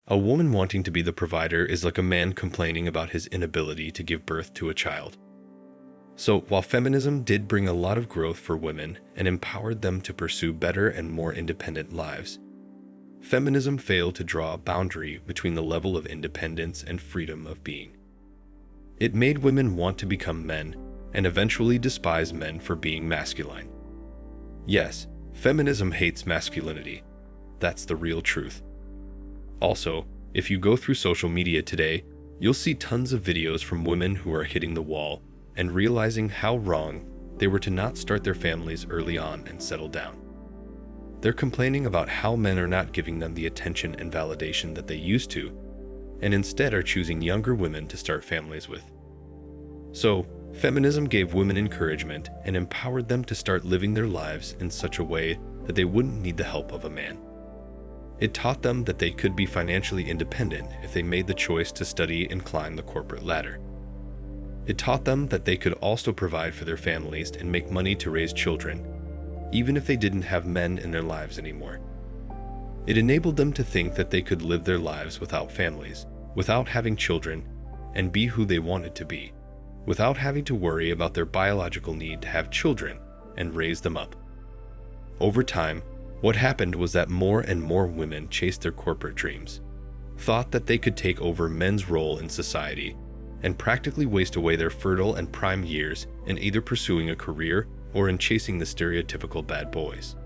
A woman wanting to be the provider is like a man complaining about his inability to give birth to a child. So, while feminism did bring a lot of growth for women and empowered them to pursue better and more independent lives, feminism failed to draw a boundary between the level of independence and freedom of being. It made women want to become men and eventually despise men for being masculine. Yes, feminism hates masculinity. That's the real truth. Also, if you go through social media today, you'll see tons of videos from women who are hitting the wall and realizing how wrong they were to not start their families early on and settle down. They're complaining about how men are not giving them the attention and validation that they used to, and instead are choosing younger women to start families with. So, feminism gave women encouragement and empowered them to start living their lives in such a way that they wouldn't need the help of a man. It taught them that they could be financially independent if they made the choice to study and climb the corporate ladder. It taught them that they could also provide for their families and make money to raise children, even if they didn't have men in their lives anymore. It enabled them to think that they could live their lives without families, without having children, and be who they wanted to be, without having to worry about their biological need to have children and raise them up. Over time, what happened was that more and more women chased their corporate dreams, thought that they could take over men's role in society, and practically waste away their fertile and prime years in either pursuing a career or in chasing the stereotypical bad boys.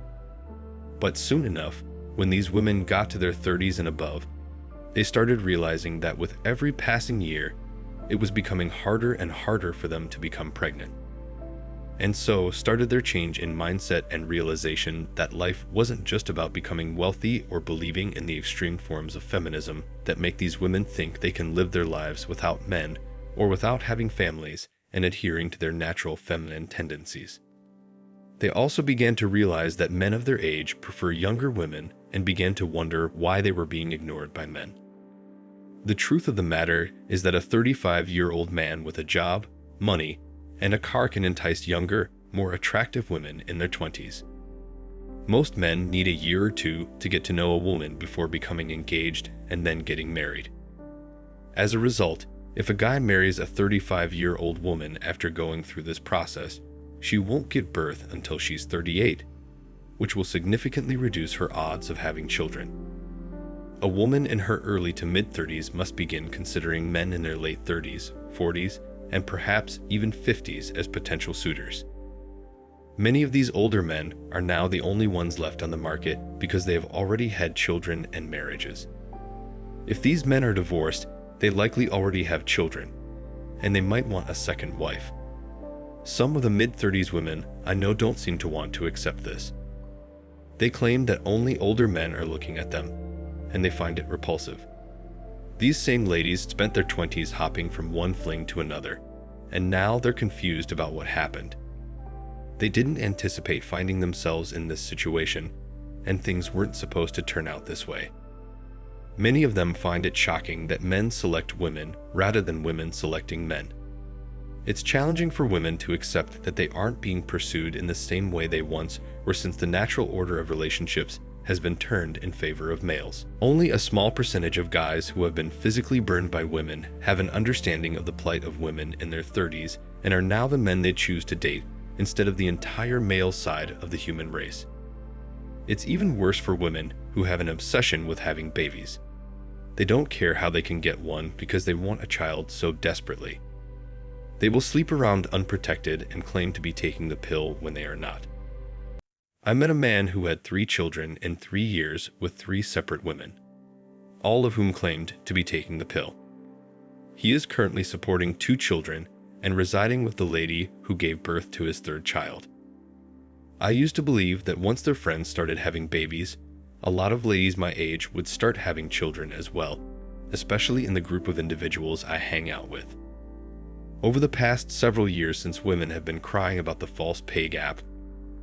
But soon enough, when these women got to their 30s and above, they started realizing that with every passing year, it was becoming harder and harder for them to become pregnant. And so started their change in mindset and realization that life wasn't just about becoming wealthy or believing in the extreme forms of feminism that make these women think they can live their lives without men or without having families and adhering to their natural feminine tendencies. They also began to realize that men of their age prefer younger women and began to wonder why they were being ignored by men. The truth of the matter is that a 35-year-old man with a job, money, and a car can entice younger, more attractive women in their 20s. Most men need a year or two to get to know a woman before becoming engaged and then getting married. As a result, if a guy marries a 35-year-old woman after going through this process, she won't give birth until she's 38, which will significantly reduce her odds of having children. A woman in her early to mid-30s must begin considering men in their late 30s, 40s, and perhaps even 50s as potential suitors. Many of these older men are now the only ones left on the market because they have already had children and marriages. If these men are divorced, they likely already have children, and they might want a second wife. Some of the mid-30s women I know don't seem to want to accept this. They claim that only older men are looking at them, and they find it repulsive. These same ladies spent their 20s hopping from one fling to another, and now they're confused about what happened. They didn't anticipate finding themselves in this situation, and things weren't supposed to turn out this way. Many of them find it shocking that men select women rather than women selecting men. It's challenging for women to accept that they aren't being pursued in the same way they once were, since the natural order of relationships has been turned in favor of males. Only a small percentage of guys who have been physically burned by women have an understanding of the plight of women in their 30s and are now the men they choose to date instead of the entire male side of the human race. It's even worse for women who have an obsession with having babies. They don't care how they can get one because they want a child so desperately. They will sleep around unprotected and claim to be taking the pill when they are not. I met a man who had 3 children in 3 years with 3 separate women, all of whom claimed to be taking the pill. He is currently supporting 2 children and residing with the lady who gave birth to his 3rd child. I used to believe that once their friends started having babies, a lot of ladies my age would start having children as well, especially in the group of individuals I hang out with. Over the past several years, since women have been crying about the false pay gap,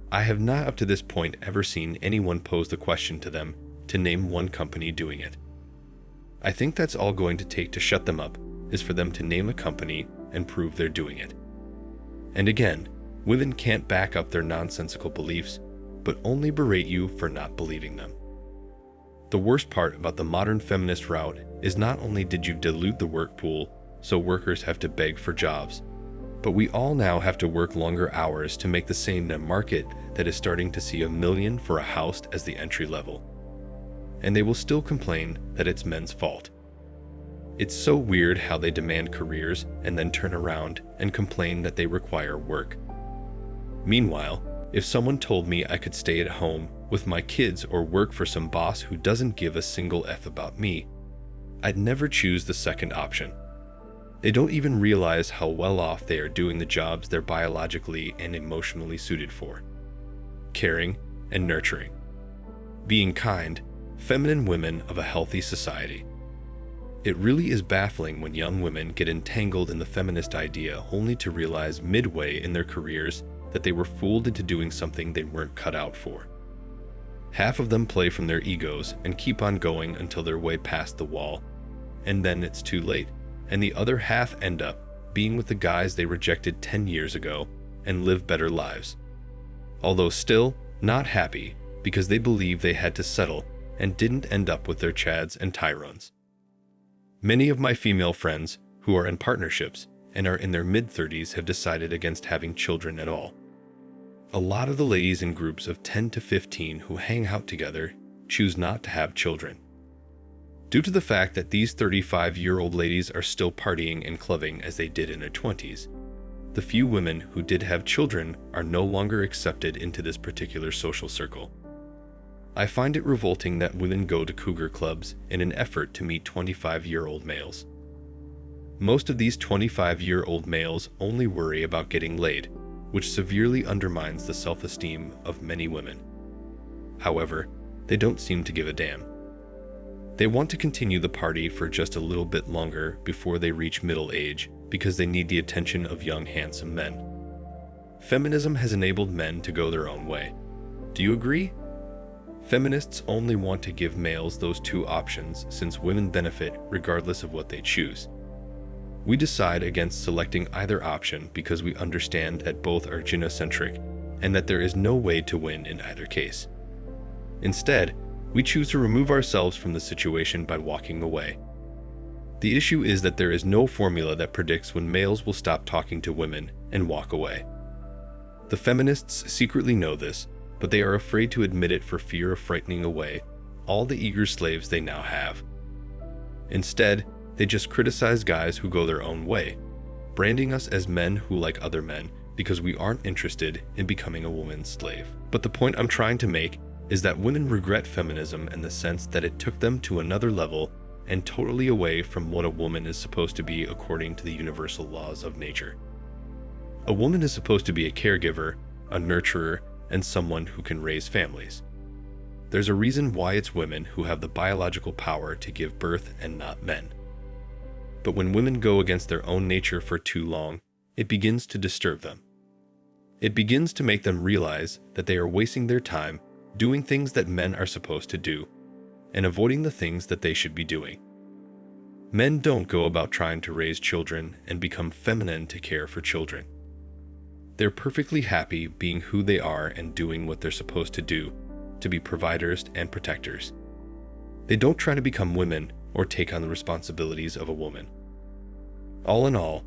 I have not up to this point ever seen anyone pose the question to them to name one company doing it. I think that's all going to take to shut them up, is for them to name a company and prove they're doing it. And again, women can't back up their nonsensical beliefs, but only berate you for not believing them. The worst part about the modern feminist route is not only did you dilute the work pool so workers have to beg for jobs, but we all now have to work longer hours to make the same in a market that is starting to see $1 million for a house as the entry level. And they will still complain that it's men's fault. It's so weird how they demand careers and then turn around and complain that they require work. Meanwhile, if someone told me I could stay at home with my kids or work for some boss who doesn't give a single F about me, I'd never choose the second option. They don't even realize how well off they are doing the jobs they're biologically and emotionally suited for. Caring and nurturing. Being kind, feminine women of a healthy society. It really is baffling when young women get entangled in the feminist idea only to realize midway in their careers that they were fooled into doing something they weren't cut out for. Half of them play from their egos and keep on going until they're way past the wall, and then it's too late, and the other half end up being with the guys they rejected 10 years ago and live better lives. Although still not happy because they believe they had to settle and didn't end up with their Chads and Tyrons. Many of my female friends who are in partnerships and are in their mid-30s have decided against having children at all. A lot of the ladies in groups of 10 to 15 who hang out together choose not to have children. Due to the fact that these 35-year-old ladies are still partying and clubbing as they did in their 20s, the few women who did have children are no longer accepted into this particular social circle. I find it revolting that women go to cougar clubs in an effort to meet 25-year-old males. Most of these 25-year-old males only worry about getting laid, which severely undermines the self-esteem of many women. However, they don't seem to give a damn. They want to continue the party for just a little bit longer before they reach middle age because they need the attention of young, handsome men. Feminism has enabled men to go their own way. Do you agree? Feminists only want to give males those two options since women benefit regardless of what they choose. We decide against selecting either option because we understand that both are gynocentric and that there is no way to win in either case. Instead, we choose to remove ourselves from the situation by walking away. The issue is that there is no formula that predicts when males will stop talking to women and walk away. The feminists secretly know this, but they are afraid to admit it for fear of frightening away all the eager slaves they now have. Instead, they just criticize guys who go their own way, branding us as men who like other men because we aren't interested in becoming a woman's slave. But the point I'm trying to make is that women regret feminism in the sense that it took them to another level and totally away from what a woman is supposed to be according to the universal laws of nature. A woman is supposed to be a caregiver, a nurturer, and someone who can raise families. There's a reason why it's women who have the biological power to give birth and not men. But when women go against their own nature for too long, it begins to disturb them. It begins to make them realize that they are wasting their time doing things that men are supposed to do and avoiding the things that they should be doing. Men don't go about trying to raise children and become feminine to care for children. They're perfectly happy being who they are and doing what they're supposed to do, to be providers and protectors. They don't try to become women or take on the responsibilities of a woman. All in all,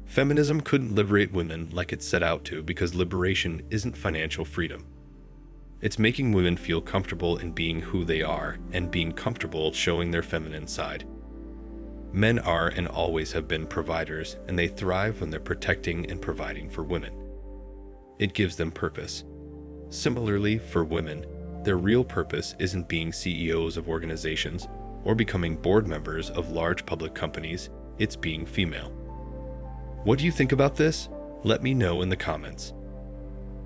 feminism couldn't liberate women like it set out to because liberation isn't financial freedom. It's making women feel comfortable in being who they are and being comfortable showing their feminine side. Men are and always have been providers, and they thrive when they're protecting and providing for women. It gives them purpose. Similarly, for women, their real purpose isn't being CEOs of organizations or becoming board members of large public companies, it's being female. What do you think about this? Let me know in the comments.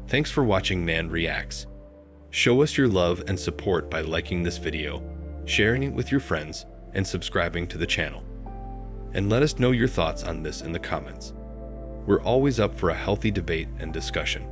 Thanks for watching Man Reacts. Show us your love and support by liking this video, sharing it with your friends, and subscribing to the channel. And let us know your thoughts on this in the comments. We're always up for a healthy debate and discussion.